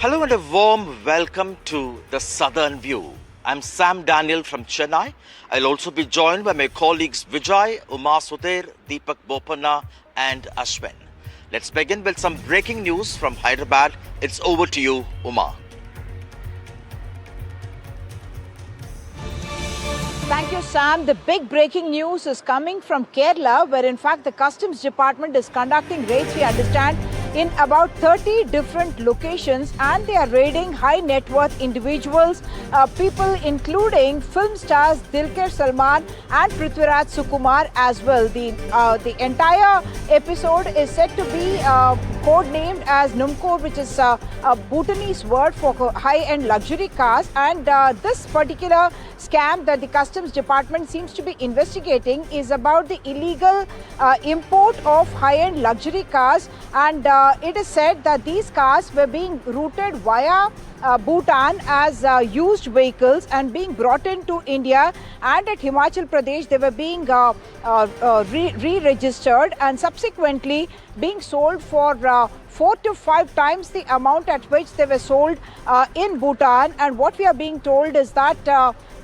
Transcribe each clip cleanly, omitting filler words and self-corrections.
Hello and a warm welcome to the Southern View. I'm Sam Daniel from Chennai. I'll also be joined by my colleagues Vijay, Uma Sudhir, Deepak Bopanna and Ashwin. Let's begin with some breaking news from Hyderabad. It's over to you, Uma. Thank you, Sam. The big breaking news is coming from Kerala, where in fact the Customs Department is conducting raids, we understand, in about 30 different locations, and they are raiding high net worth individuals, people including film stars Dulquer, Salmaan and Prithviraj Sukumaran as well. The entire episode is said to be codenamed as Numkor, which is a Bhutanese word for high-end luxury cars, and this particular scam that the Customs Department seems to be investigating is about the illegal import of high-end luxury cars, and it is said that these cars were being routed via Bhutan as used vehicles and being brought into India, and at Himachal Pradesh they were being re-registered and subsequently being sold for 4 to 5 times the amount at which they were sold in Bhutan. And what we are being told is that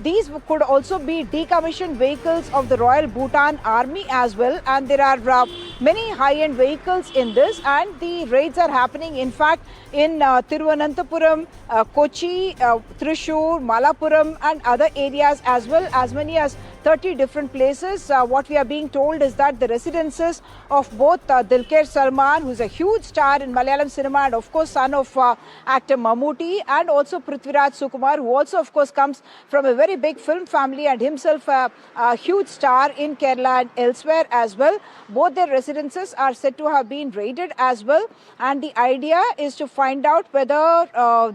these could also be decommissioned vehicles of the Royal Bhutan Army as well, and there are many high-end vehicles in this, and the raids are happening in fact in Thiruvananthapuram, Kochi, Thrissur, Malappuram and other areas as well, as many as 30 different places. What we are being told is that the residences of both Dulquer Salmaan, who is a huge star in Malayalam cinema and of course son of actor Mammootty, and also Prithviraj Sukumaran, who also of course comes from a very big film family and himself a huge star in Kerala and elsewhere as well. Both their residences are said to have been raided as well, and the idea is to find out whether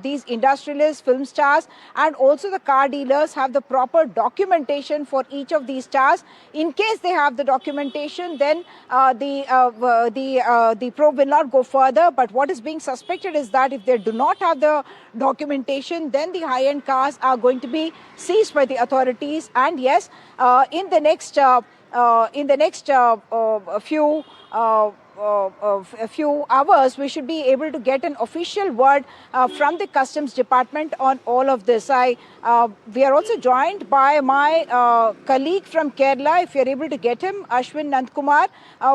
these industrialists, film stars and also the car dealers have the proper documentation for each of these stars. In case they have the documentation, then the probe will not go further. But what is being suspected is that if they do not have the documentation, then the high-end cars are going to be seized by the authorities. And yes, in the next few hours, we should be able to get an official word from the Customs Department on all of this. We are also joined by my colleague from Kerala, if you are able to get him, Ashwin Nandkumar,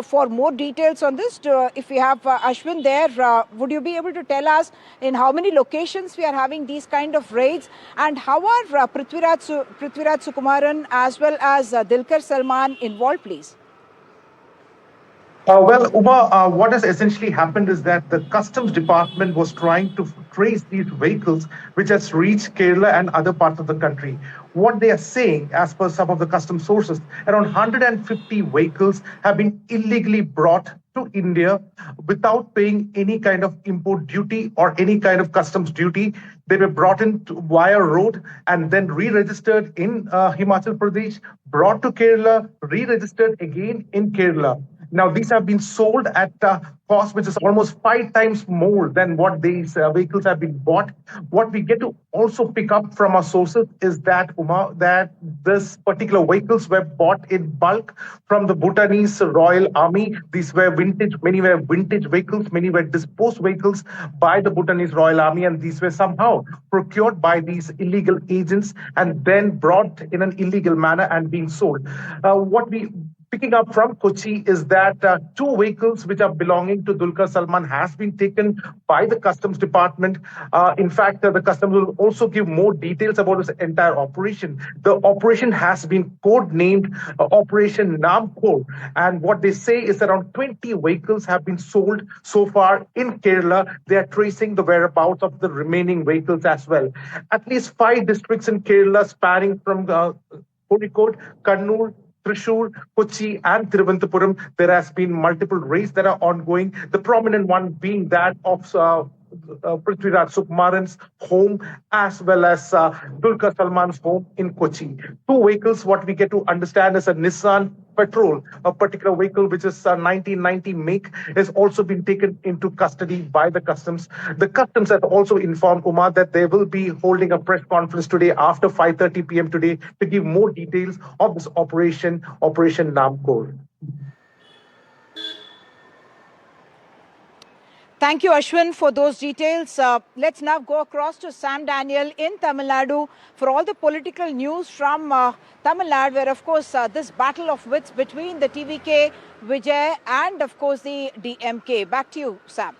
for more details on this. If we have Ashwin there, would you be able to tell us in how many locations we are having these kind of raids, and how are Prithviraj Sukumaran as well as Dulquer Salmaan involved, please? Uma, what has essentially happened is that the Customs Department was trying to trace these vehicles which has reached Kerala and other parts of the country. What they are saying, as per some of the customs sources, around 150 vehicles have been illegally brought to India without paying any kind of import duty or any kind of customs duty. They were brought in via road and then re-registered in Himachal Pradesh, brought to Kerala, re-registered again in Kerala. Now, these have been sold at a cost which is almost 5 times more than what these vehicles have been bought. What we get to also pick up from our sources is that, Uma, that this particular vehicles were bought in bulk from the Bhutanese Royal Army. These were vintage, many were vintage vehicles, many were disposed vehicles by the Bhutanese Royal Army, and these were somehow procured by these illegal agents and then brought in an illegal manner and being sold. What we picking up from Kochi is that 2 vehicles which are belonging to Dulquer Salmaan has been taken by the Customs Department. In fact, the Customs will also give more details about this entire operation. The operation has been code-named Operation Namkor, and what they say is around 20 vehicles have been sold so far in Kerala. They are tracing the whereabouts of the remaining vehicles as well. At least 5 districts in Kerala spanning from Kozhikode, Kannur, Thrissur, Kochi and Thiruvananthapuram, there has been multiple raids that are ongoing. The prominent one being that of Prithviraj Sukumaran's home as well as Dulquer Salmaan's home in Kochi. 2 vehicles, what we get to understand is a Nissan Patrol, a particular vehicle which is 1990 make, has also been taken into custody by the Customs. The Customs have also informed Umar that they will be holding a press conference today after 5:30 p.m. today to give more details of this Operation Namkor. Thank you, Ashwin, for those details. Let's now go across to Sam Daniel in Tamil Nadu for all the political news from Tamil Nadu, where, of course, this battle of wits between the TVK, Vijay, and, of course, the DMK. Back to you, Sam.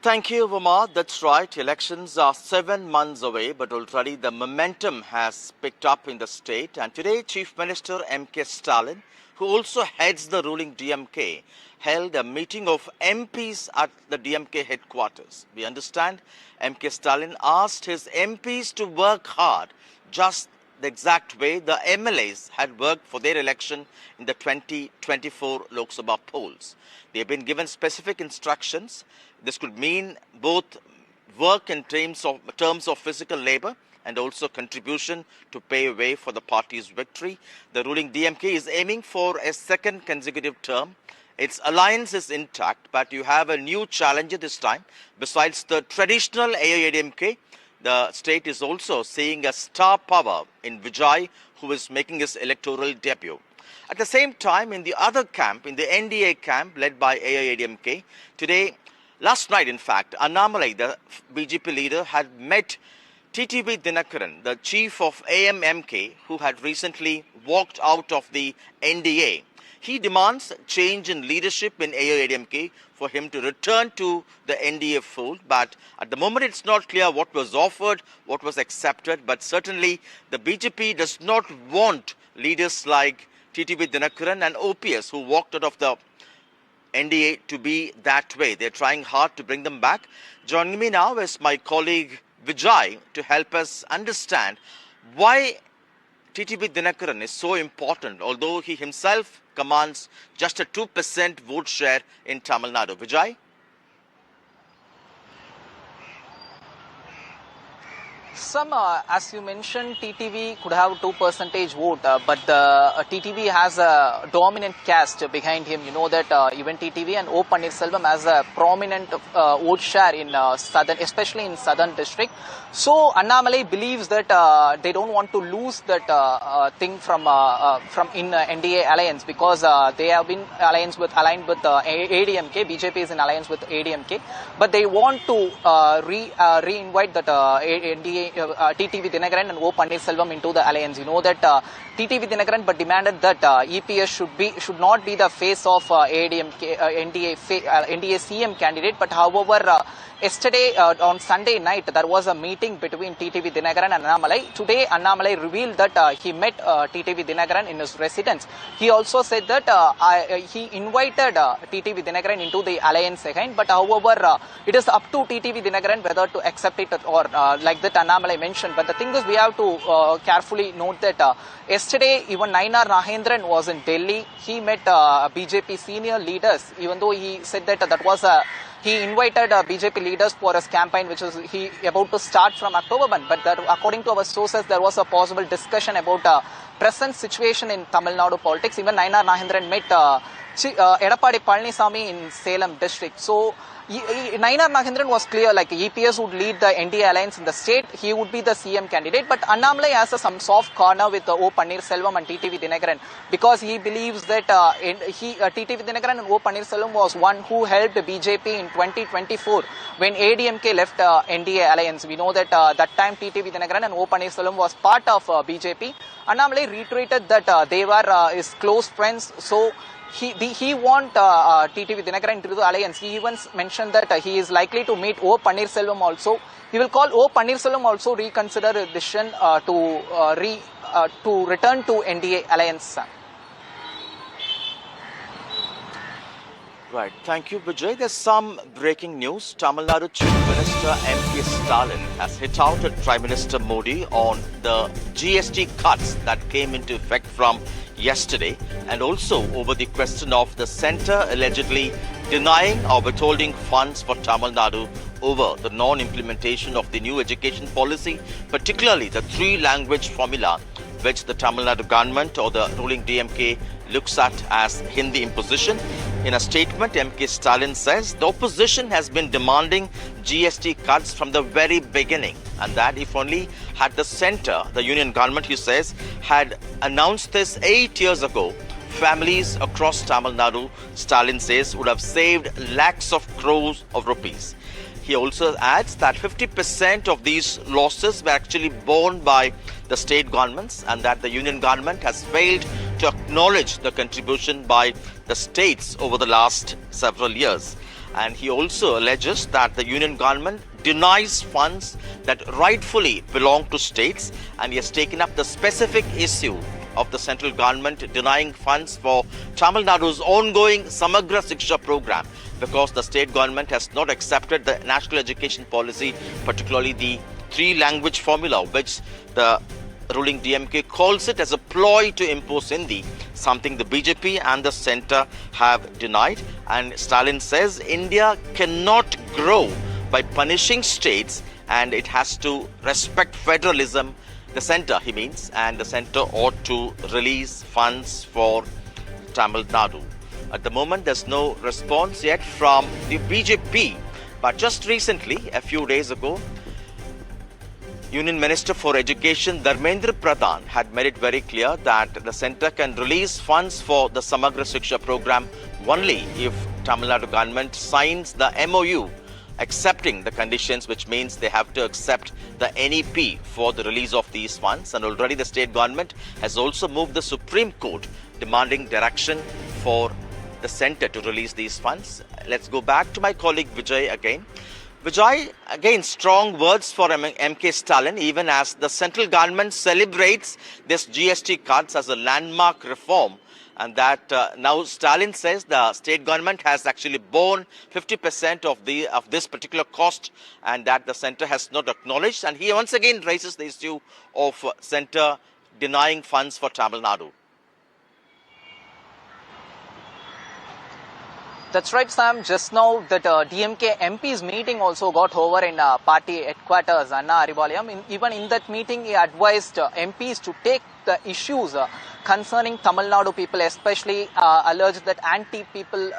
Thank you, Uma. That's right. Elections are 7 months away, but already the momentum has picked up in the state. And today, Chief Minister MK Stalin, who also heads the ruling DMK, held a meeting of MPs at the DMK headquarters. We understand MK Stalin asked his MPs to work hard, just the exact way the MLAs had worked for their election in the 2024 Lok Sabha polls. They have been given specific instructions. This could mean both work in terms of physical labor and also contribution to pave way for the party's victory. The ruling DMK is aiming for a second consecutive term. Its alliance is intact, but you have a new challenger this time. Besides the traditional AIADMK, the state is also seeing a star power in Vijay, who is making his electoral debut. At the same time, in the other camp, in the NDA camp led by AIADMK, last night in fact, Annamalai, the BJP leader, had met TTV Dhinakaran, the chief of AMMK, who had recently walked out of the NDA. He demands change in leadership in AIADMK for him to return to the NDA fold. But at the moment, it's not clear what was offered, what was accepted. But certainly, the BJP does not want leaders like TTV Dhinakaran and OPS, who walked out of the NDA, to be that way. They're trying hard to bring them back. Joining me now is my colleague Vijay to help us understand why TTV Dhinakaran is so important, although he himself commands just a 2% vote share in Tamil Nadu. Vijay? As you mentioned, TTV could have 2% vote, but the TTV has a dominant caste behind him. You know that even TTV and O Pannirselvam has a prominent vote share in southern, especially in southern district. So Annamalai believes that they don't want to lose that thing from in NDA alliance, because they have been aligned with AIADMK. BJP is in alliance with AIADMK, but they want to re-invite that NDA. TTV Dhinakaran and O Pannirselvam into the alliance. You know that TTV Dhinakaran but demanded that EPS should not be the face of AIADMK, NDA CM candidate. But however, yesterday on Sunday night there was a meeting between TTV Dhinakaran and Annamalai. Today Annamalai revealed that he met TTV Dhinakaran in his residence. He also said that he invited TTV Dhinakaran into the alliance again. But however, it is up to TTV Dhinakaran whether to accept it or like that Annamalai mentioned. But the thing is, we have to carefully note that yesterday even Nayanar Nagendran was in Delhi. He met BJP senior leaders, even though he said that that was he invited BJP leaders for his campaign, which is about to start from October 1. But that, according to our sources, there was a possible discussion about present situation in Tamil Nadu politics. Even Nayanar Nagendran met Edapadi Palanisamy in Salem district. So Nayanar Nagendran was clear, like EPS would lead the NDA alliance in the state, he would be the CM candidate. But Annamalai has some soft corner with O Pannirselvam and TTV Dhinakaran, because he believes that TTV Dhinakaran and O Pannirselvam was one who helped BJP in 2024 when AIADMK left NDA alliance. We know that that time TTV Dhinakaran and O Pannirselvam was part of BJP. Annamalai reiterated that they were his close friends. So he want TTV Dhinakaran into the alliance. He even mentioned that he is likely to meet O Pannirselvam also. He will call O Pannirselvam also reconsider a decision to return to NDA alliance. Right. Thank you, Vijay. There's some breaking news. Tamil Nadu Chief Minister MK Stalin has hit out at Prime Minister Modi on the GST cuts that came into effect from yesterday, and also over the question of the centre allegedly denying or withholding funds for Tamil Nadu over the non-implementation of the new education policy, particularly the 3-language formula, which the Tamil Nadu government or the ruling DMK looks at as Hindi imposition. In a statement, MK Stalin says the opposition has been demanding GST cuts from the very beginning, and that if only had the centre, the union government, he says, had announced this 8 years ago, families across Tamil Nadu, Stalin says, would have saved lakhs of crores of rupees. He also adds that 50% of these losses were actually borne by the state governments and that the union government has failed to acknowledge the contribution by the states over the last several years. And he also alleges that the union government denies funds that rightfully belong to states, and he has taken up the specific issue of the central government denying funds for Tamil Nadu's ongoing Samagra Shiksha program because the state government has not accepted the national education policy, particularly the three-language formula, which the ruling DMK calls it as a ploy to impose Hindi, something the BJP and the centre have denied. And Stalin says India cannot grow by punishing states and it has to respect federalism. The centre, he means, and the centre ought to release funds for Tamil Nadu. At the moment, there's no response yet from the BJP. But just recently, a few days ago, Union Minister for Education Dharmendra Pradhan had made it very clear that the centre can release funds for the Samagra Shiksha program only if Tamil Nadu government signs the MOU accepting the conditions, which means they have to accept the NEP for the release of these funds. And already the state government has also moved the Supreme Court demanding direction for the centre to release these funds. Let's go back to my colleague Vijay again. Vijay, again, strong words for MK Stalin, even as the central government celebrates this GST cuts as a landmark reform. And that now Stalin says the state government has actually borne 50% of this particular cost, and that the centre has not acknowledged. And he once again raises the issue of centre denying funds for Tamil Nadu. That's right, Sam. Just now that DMK MPs meeting also got over in party headquarters, Annamalai. Even in that meeting, he advised MPs to take the issues concerning Tamil Nadu people, especially alleged that anti-people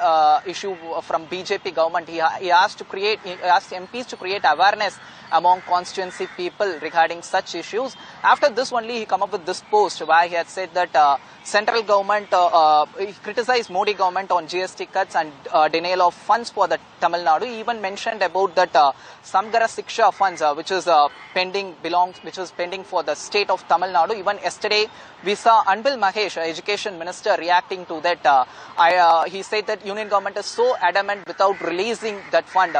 issue from BJP government. He asked MPs to create awareness among constituency people regarding such issues. After this only, he come up with this post where he had said that central government, he criticized Modi government on GST cuts and denial of funds for the Tamil Nadu. He even mentioned about that Samagra Shiksha funds, which is pending for the state of Tamil Nadu. Even yesterday, we saw Anbil Mahesh, education minister, reacting to that. He said that union government is so adamant without releasing that fund.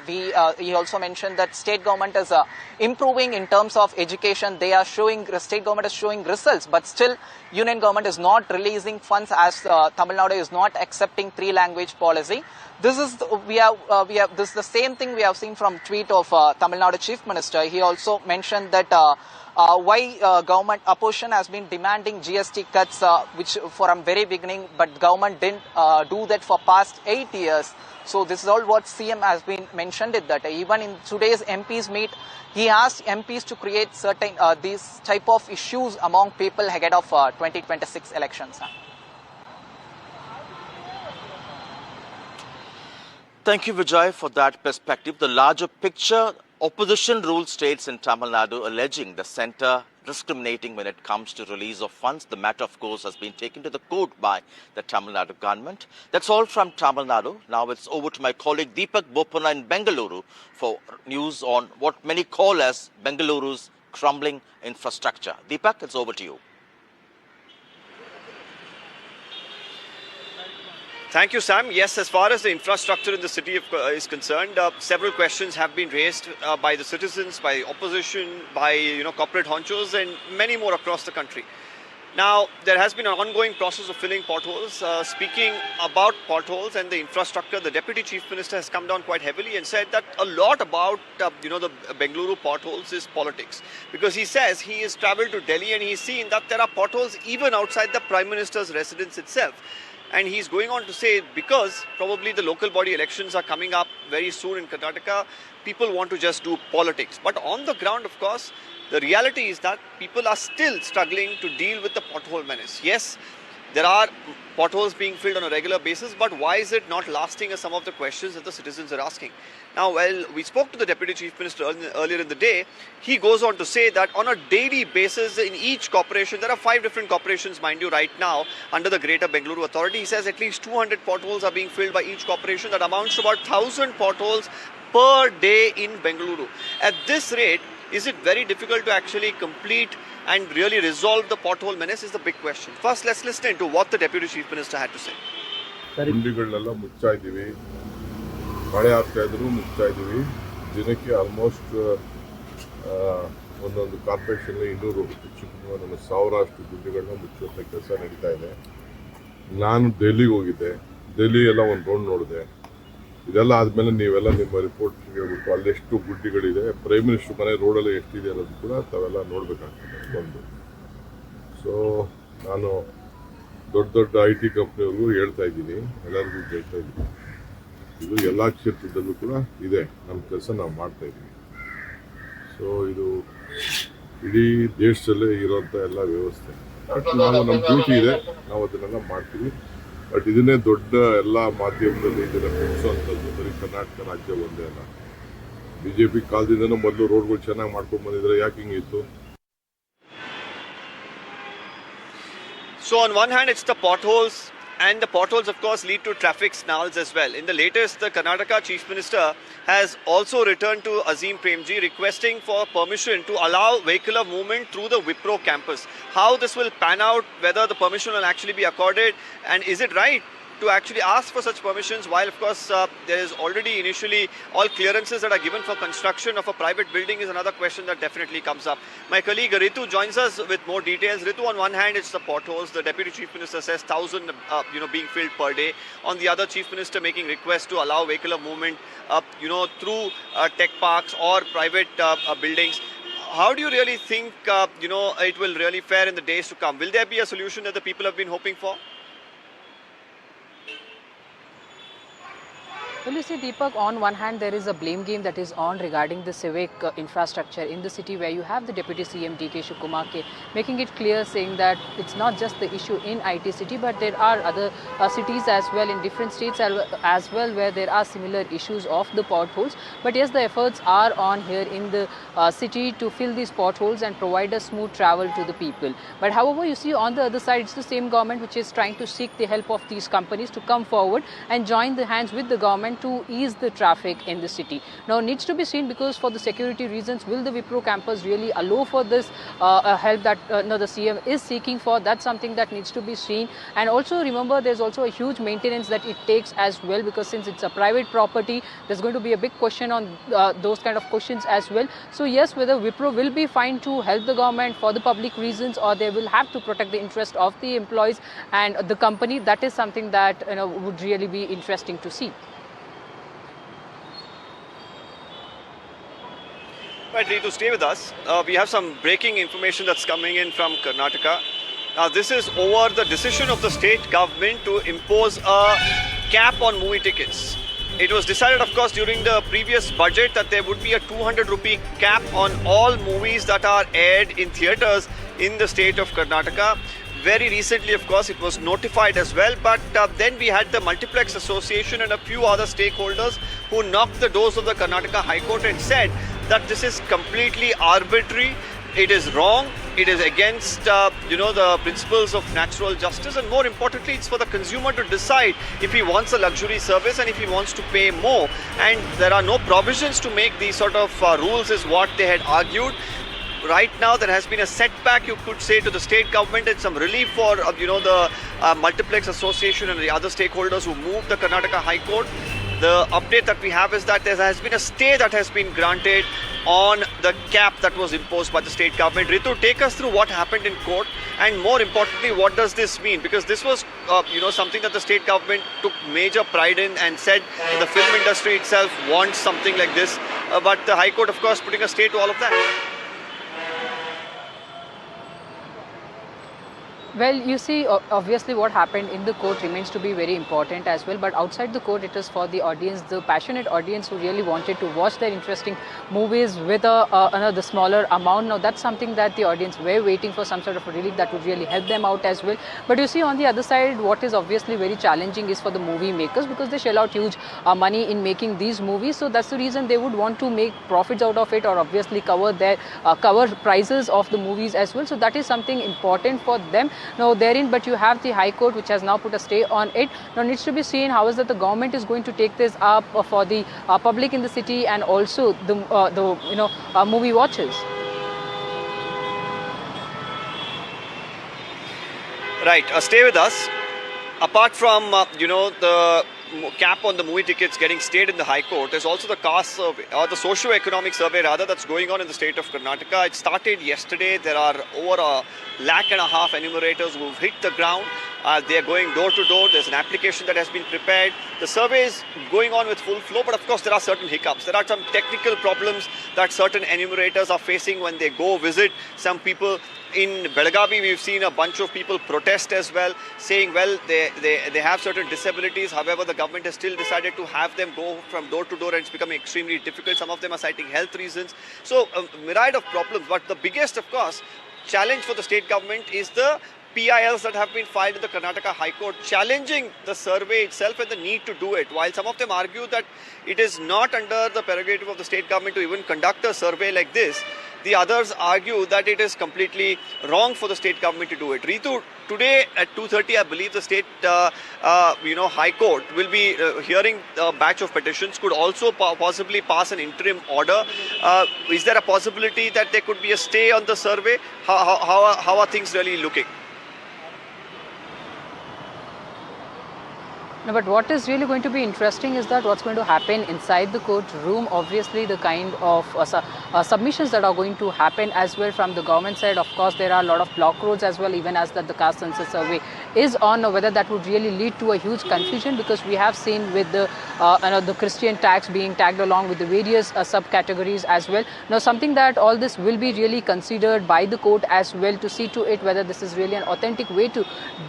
He also mentioned that state government is improving in terms of education. State government is showing results, but still union government is not releasing funds as Tamil Nadu is not accepting three-language policy. This is the same thing we have seen from tweet of Tamil Nadu Chief Minister. He also mentioned that why government opposition has been demanding GST cuts, which from very beginning, but government didn't do that for past 8 years. So this is all what CM has been mentioned in that. Even in today's MPs meet, he asked MPs to create certain these type of issues among people ahead of 2026 elections. Thank you, Vijay, for that perspective. The larger picture, opposition ruled states in Tamil Nadu alleging the centre discriminating when it comes to release of funds. The matter, of course, has been taken to the court by the Tamil Nadu government. That's all from Tamil Nadu. Now it's over to my colleague Deepak Bopanna in Bengaluru for news on what many call as Bengaluru's crumbling infrastructure. Deepak, it's over to you. Thank you, Sam. Yes, as far as the infrastructure in the city is concerned, several questions have been raised by the citizens, by opposition, by corporate honchos, and many more across the country. Now, there has been an ongoing process of filling potholes. Speaking about potholes and the infrastructure, the Deputy Chief Minister has come down quite heavily and said that a lot about the Bengaluru potholes is politics, because he says he has travelled to Delhi and he's seen that there are potholes even outside the Prime Minister's residence itself. And he's going on to say, because probably the local body elections are coming up very soon in Karnataka, people want to just do politics. But on the ground, of course, the reality is that people are still struggling to deal with the pothole menace. Yes, There are potholes being filled on a regular basis, but why is it not lasting as some of the questions that the citizens are asking? Now, while we spoke to the Deputy Chief Minister earlier in the day, he goes on to say that on a daily basis in each corporation, there are 5 different corporations, mind you, right now under the Greater Bengaluru Authority. He says at least 200 potholes are being filled by each corporation. That amounts to about 1,000 potholes per day in Bengaluru. At this rate, is it very difficult to actually complete and really resolve the pothole menace is the big question. First, let's listen to what the Deputy Chief Minister had to say. ಗುಂಡಿಗಳನ್ನೆಲ್ಲ ಮುಚ್ತಾ ಇದ್ದೀವಿ, ಮಳೆ ಆಗ್ತಾ ಇದ್ರು ಮುಚ್ತಾ ಇದ್ದೀವಿ. ದಿನಕ್ಕೆ almost ಒಂದೊಂದು corporation 200 ಚಿಕ್ಕ 1000 ಅಷ್ಟು ಗುಂಡಿಗಳನ್ನ ಮುಚ್ಚುವಂಥ ಕೆಲಸ ನಡೀತಾ ಇದೆ. ನಾನು ಡೆಲ್ಲಿಗೆ ಹೋಗಿದ್ದೆ, ಡೆಲ್ಲಿ ಎಲ್ಲ ಒಂದು ರೌಂಡ್ ನೋಡಿದೆ. ಇದೆಲ್ಲ ಆದಮೇಲೆ ನೀವೆಲ್ಲ ನಿಮ್ಮ ರಿಪೋರ್ಟ್ ಹೇಳ್ಬಿಟ್ಟು ಅಲ್ಲೆಷ್ಟು ಗುಡ್ಡಿಗಳಿದೆ, ಪ್ರೈಮ್ ಮಿನಿಸ್ಟರ್ ಮನೆ ರೋಡಲ್ಲಿ ಎಷ್ಟಿದೆ ಅನ್ನೋದು ಕೂಡ ತಾವೆಲ್ಲ ನೋಡಬೇಕಾಗ್ತದೆ ಒಂದು. ಸೊ ನಾನು ದೊಡ್ಡ ದೊಡ್ಡ IT ಕಂಪ್ನಿಯವ್ರಿಗೂ ಹೇಳ್ತಾ ಇದ್ದೀನಿ, ಎಲ್ಲರಿಗೂ ಹೇಳ್ತಾ ಇದ್ದೀನಿ, ಇದು ಎಲ್ಲ ಕ್ಷೇತ್ರದಲ್ಲೂ ಕೂಡ ಇದೆ, ನಮ್ಮ ಕೆಲಸ ನಾವು ಮಾಡ್ತಾ ಇದ್ದೀವಿ. ಸೊ ಇದು ಇಡೀ ದೇಶದಲ್ಲೇ ಇರೋಂಥ ಎಲ್ಲ ವ್ಯವಸ್ಥೆ, ಬಟ್ ನಾವು ನಮ್ಮ ಡ್ಯೂಟಿ ಇದೆ, ನಾವು ಅದನ್ನೆಲ್ಲ ಮಾಡ್ತೀವಿ. ಬಟ್ ಇದನ್ನೇ ದೊಡ್ಡ ಎಲ್ಲ ಮಾಧ್ಯಮದಲ್ಲಿ ಇದನ್ನು ಬಿಡಿಸುವಂಥದ್ದು ಬರೀ ಕರ್ನಾಟಕ ರಾಜ್ಯ ಒಂದೇ ಅಲ್ಲ. BJP ಕಾಲದಿಂದನೂ ಮೊದಲು ರೋಡ್ಗಳು ಚೆನ್ನಾಗಿ ಮಾಡ್ಕೊಂಡು ಬಂದಿದ್ರೆ ಯಾಕೆ ಹಿಂಗಿತ್ತು? So on one hand, it's the potholes, and the potholes, of course, lead to traffic snarls as well. In the latest, the Karnataka Chief Minister has also returned to Azim Premji requesting for permission to allow vehicular movement through the Wipro campus. How this will pan out, whether the permission will actually be accorded, and is it right to actually ask for such permissions while, of course, there is already initially all clearances that are given for construction of a private building is another question that definitely comes up. My colleague Ritu joins us with more details. Ritu, on one hand, it's the potholes. The Deputy Chief Minister says 1,000 being filled per day. On the other, Chief Minister making requests to allow vehicular movement through tech parks or private buildings. How do you really think it will really fare in the days to come? Will there be a solution that the people have been hoping for? Well, you see, Deepak, on one hand, there is a blame game that is on regarding the civic infrastructure in the city, where you have the Deputy CM Sukumaran making it clear, saying that it's not just the issue in IT city, but there are other cities as well, in different states as well, where there are similar issues of the potholes. But yes, the efforts are on here in the city to fill these potholes and provide a smooth travel to the people. But however, you see, on the other side, it's the same government which is trying to seek the help of these companies to come forward and join the hands with the government to ease the traffic in the city. Now, needs to be seen, because for the security reasons, will the Wipro campus really allow for this help that the CM is seeking for? That's something that needs to be seen. And also remember, there's also a huge maintenance that it takes as well, because since it's a private property, there's going to be a big question on those kind of questions as well. So yes, whether Wipro will be fine to help the government for the public reasons, or they will have to protect the interest of the employees and the company, that is something that would really be interesting to see. Right, Ritu, stay with us. We have some breaking information that's coming in from Karnataka. Now, this is over the decision of the state government to impose a cap on movie tickets. It was decided, of course, during the previous budget that there would be a 200 rupee cap on all movies that are aired in theatres in the state of Karnataka. Very recently, of course, it was notified as well, but then we had the Multiplex Association and a few other stakeholders who knocked the doors of the Karnataka High Court and said that this is completely arbitrary, it is wrong, it is against the principles of natural justice, and more importantly, it's for the consumer to decide if he wants a luxury service and if he wants to pay more. And there are no provisions to make these sort of rules, is what they had argued. Right now, there has been a setback, you could say, to the state government, and some relief for the Multiplex Association and the other stakeholders who moved the Karnataka High Court. The update that we have is that there has been a stay that has been granted on the cap that was imposed by the state government. Ritu, take us through what happened in court, and more importantly, what does this mean? Because this was something that the state government took major pride in and said the film industry itself wants something like this, but the High Court, of course, putting a stay to all of that. Well, you see, obviously what happened in the court remains to be very important as well, but outside the court it is for the audience, the passionate audience who really wanted to watch their interesting movies with the smaller amount. Now that's something that the audience were waiting for, some sort of relief that would really help them out as well. But you see, on the other side, what is obviously very challenging is for the movie makers, because they shell out huge money in making these movies. So that's the reason they would want to make profits out of it, or obviously cover their cover prices of the movies as well. So that is something important for them. Now therein, but you have the High Court which has now put a stay on it. Now needs to be seen how is that the government is going to take this up for the public in the city and also the movie watchers. Right, stay with us. Apart from the cap on the movie tickets getting stayed in the High Court, there's also the caste survey, or the socio-economic survey rather, that's going on in the state of Karnataka. It started yesterday. There are over 1.5 lakh enumerators who've hit the ground. They are going door to door. There's an application that has been prepared. The survey is going on with full flow, but of course there are certain hiccups. There are some technical problems that certain enumerators are facing when they go visit some people. In Belagavi, we've seen a bunch of people protest as well, saying, well, they have certain disabilities. However, the government has still decided to have them go from door to door, and it's becoming extremely difficult. Some of them are citing health reasons. So, a myriad of problems. But the biggest, of course, challenge for the state government is the PILs that have been filed in the Karnataka High Court challenging the survey itself and the need to do it. While some of them argue that it is not under the prerogative of the state government to even conduct a survey like this, the others argue that it is completely wrong for the state government to do it. Ritu, today at 2:30, I believe the state High Court will be hearing a batch of petitions, could also possibly pass an interim order. Is there a possibility that there could be a stay on the survey? How are things really looking? No, but what is really going to be interesting is that what's going to happen inside the courtroom. Obviously, the kind of submissions that are going to happen as well from the government side. Of course, there are a lot of block roads as well, even as that the caste census survey is on. Now, whether that would really lead to a huge confusion, because we have seen with the Christian tags being tagged along with the various subcategories as well. Now, something that all this will be really considered by the court as well, to see to it whether this is really an authentic way to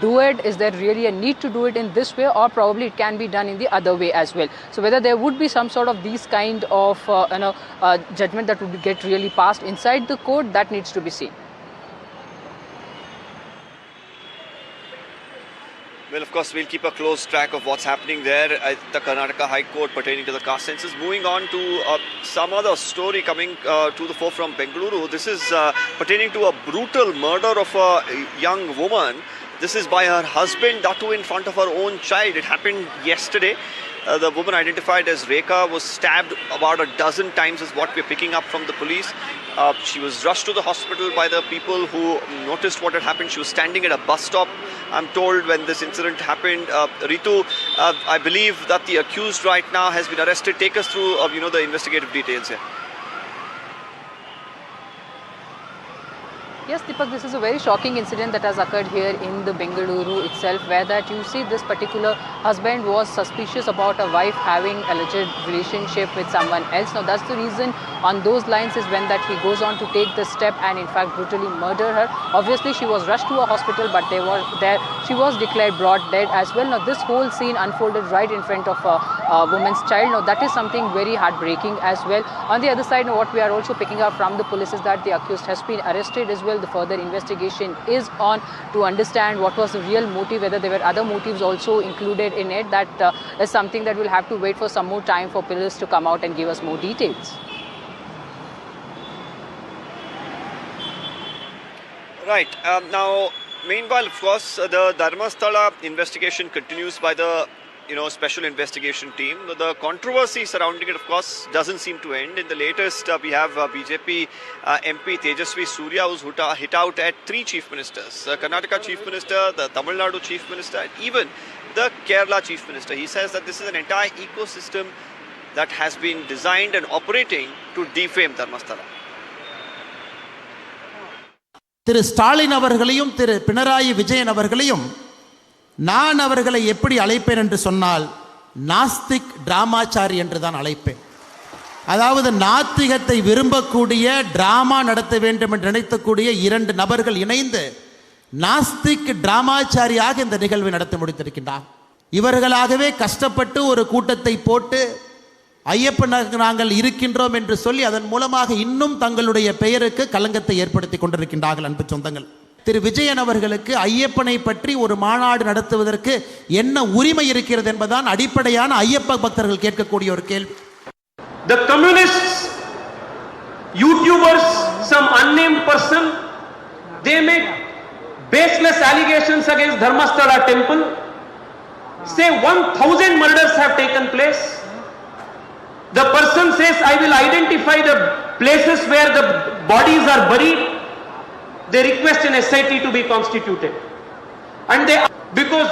do it. Is there really a need to do it in this way, or probably it can be done in the other way as well. So whether there would be some sort of these kind of judgment that would get really passed inside the court, that needs to be seen. Well, of course, we'll keep a close track of what's happening there at the Karnataka High Court pertaining to the caste census. Moving on to some other story coming to the fore from Bengaluru. This is pertaining to a brutal murder of a young woman. This is by her husband, that too in front of her own child. It happened yesterday. The woman, identified as Rekha, was stabbed about a dozen times, is what we're picking up from the police. She was rushed to the hospital by the people who noticed what had happened. She was standing at a bus stop, I'm told, when this incident happened. Ritu, I believe that the accused right now has been arrested. Take us through the investigative details here. Yes, Deepak, this is a very shocking incident that has occurred here in the Bengaluru itself, where that you see this particular husband was suspicious about a wife having alleged relationship with someone else. Now that's the reason on those lines is when that he goes on to take the step and in fact brutally murder her. Obviously she was rushed to a hospital, but she was declared broad dead as well. Now this whole scene unfolded right in front of a woman's child. Now that is something very heartbreaking as well. On the other side, now what we are also picking up from the police is that the accused has been arrested as well. The further investigation is on to understand what was the real motive, whether there were other motives also included in it. That is something that we'll have to wait for some more time for police to come out and give us more details. Right. Now, meanwhile, of course, the Dharmasthala investigation continues by the special investigation team. The controversy surrounding it, of course, doesn't seem to end. In the latest, we have BJP MP Tejasvi Surya, who's hit out at 3 chief ministers. Karnataka chief minister, the Tamil Nadu chief minister, and even the Kerala chief minister. He says that this is an entire ecosystem that has been designed and operating to defame Dharmasthala. திரு ஸ்டாலின் அவர்களையும் திரு பினராயி விஜயன் அவர்களையும் நான் அவர்களை எப்படி அழைப்பேன் என்று சொன்னால் நாஸ்திக் டிராமாச்சாரி என்று தான் அழைப்பேன். அதாவது நாத்திகத்தை விரும்பக்கூடிய, டிராமா நடத்த வேண்டும் என்று நினைக்கக்கூடிய 2 நபர்கள் இணைந்து நாஸ்திக் டிராமாச்சாரியாக இந்த நிகழ்வை நடத்தி முடித்திருக்கின்றார். இவர்களாகவே கஷ்டப்பட்டு ஒரு கூட்டத்தை போட்டு ஐயப்பனுக்கு நாங்கள் இருக்கின்றோம் என்று சொல்லி அதன் மூலமாக இன்னும் தங்களுடைய பெயருக்கு களங்கத்தை ஏற்படுத்தி கொண்டிருக்கின்றார்கள். அன்பு சொந்தங்கள், திரு விஜயன் அவர்களுக்கு ஐயப்பனை பற்றி ஒரு மாநாடு நடத்துவதற்கு என்ன உரிமை இருக்கிறது என்பதுதான் அடிப்படையான ஐயப்ப பக்தர்கள் கேட்கக்கூடிய ஒரு கேள்வி. The communists, YouTubers, some unnamed person, they make baseless allegations against Dharmasthala temple, say 1000 murders have taken place. The person says, I will identify the places where the bodies are buried. They request an SIT to be constituted. And they, because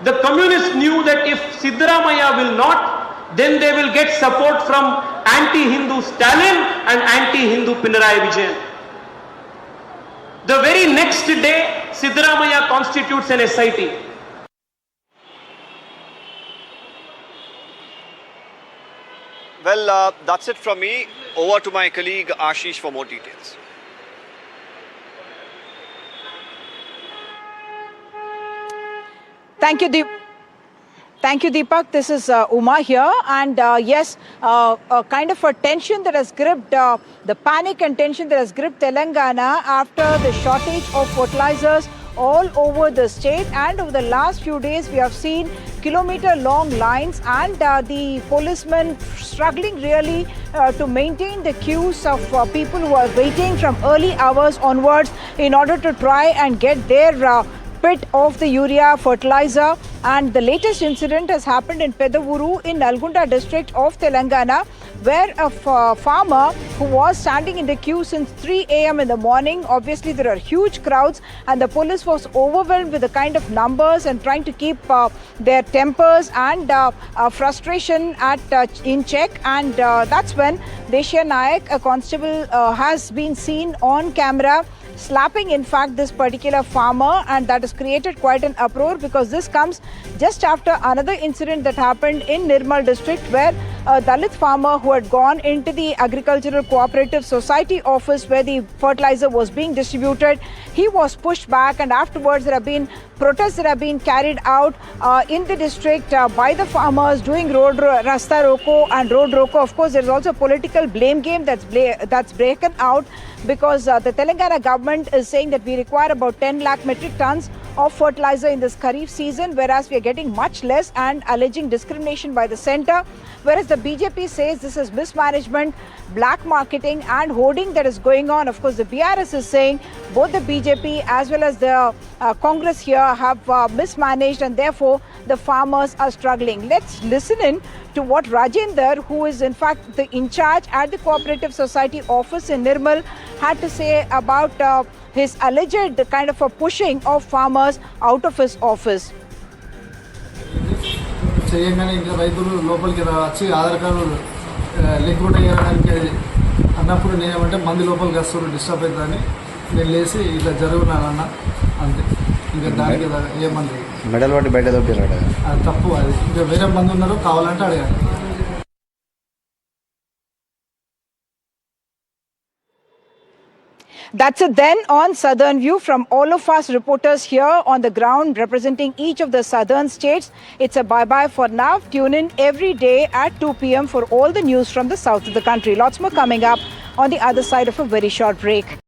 the communists knew that if Siddaramaiah will not, then they will get support from anti-Hindu Stalin and anti-Hindu Pinarayi Vijayan. The very next day, Siddaramaiah constitutes an SIT. Well, that's it from me. Over to my colleague Ashish for more details. Thank you, Deepak. This is Uma here. And yes, a kind of a tension that has gripped, the panic and tension that has gripped Telangana after the shortage of fertilizers all over the state. And over the last few days, we have seen kilometer-long lines and the policemen struggling really to maintain the queues of people who are waiting from early hours onwards in order to try and get their bit of the urea fertilizer. And the latest incident has happened in Pedavuru in Nalgonda district of Telangana, where a farmer who was standing in the queue since 3 a.m. in the morning, obviously there are huge crowds, and the police was overwhelmed with the kind of numbers and trying to keep their tempers and frustration in check. And that's when Deshya Nayak, a constable, has been seen on camera slapping in fact this particular farmer, and that has created quite an uproar because this comes just after another incident that happened in Nirmal district, where a Dalit farmer who had gone into the Agricultural Cooperative Society office where the fertilizer was being distributed, he was pushed back, and afterwards there have been protests that have been carried out in the district by the farmers doing rasta roko and road roko. Of course, there is also a political blame game that's broken out because the Telangana government is saying that we require about 10 lakh metric tons of fertilizer in this Kharif season, whereas we are getting much less, and alleging discrimination by the centre. Whereas the BJP says this is mismanagement, black marketing and hoarding that is going on. Of course, the BRS is saying both the BJP as well as the Congress here have mismanaged, and therefore the farmers are struggling. Let's listen in to what Rajendra, who is in fact the in charge at the Cooperative Society office in Nirmal, had to say about his alleged kind of a pushing of farmers out of his office. చేయగానే ఇంకా రైతులు లోపలికి వచ్చి Aadhaar card link కూడా చేయడానికి అన్నప్పుడు నేనేమంటే మంది లోపలికి వస్తారు డిస్టర్బ్ అవుతుందని నేను లేచి ఇట్లా జరుగునానన్న అంతే. ఇంకా దానికి ఏమంది మెడల్ పట్టి బయట దొప్పారు, అది తప్పు. అది ఇంకా వేరే మంది ఉన్నారు, కావాలంటే అడగాలి. That's it then on Southern View from all of us reporters here on the ground representing each of the southern states. It's a bye-bye for now. Tune in every day at 2 p.m. for all the news from the south of the country. Lots more coming up on the other side of a very short break.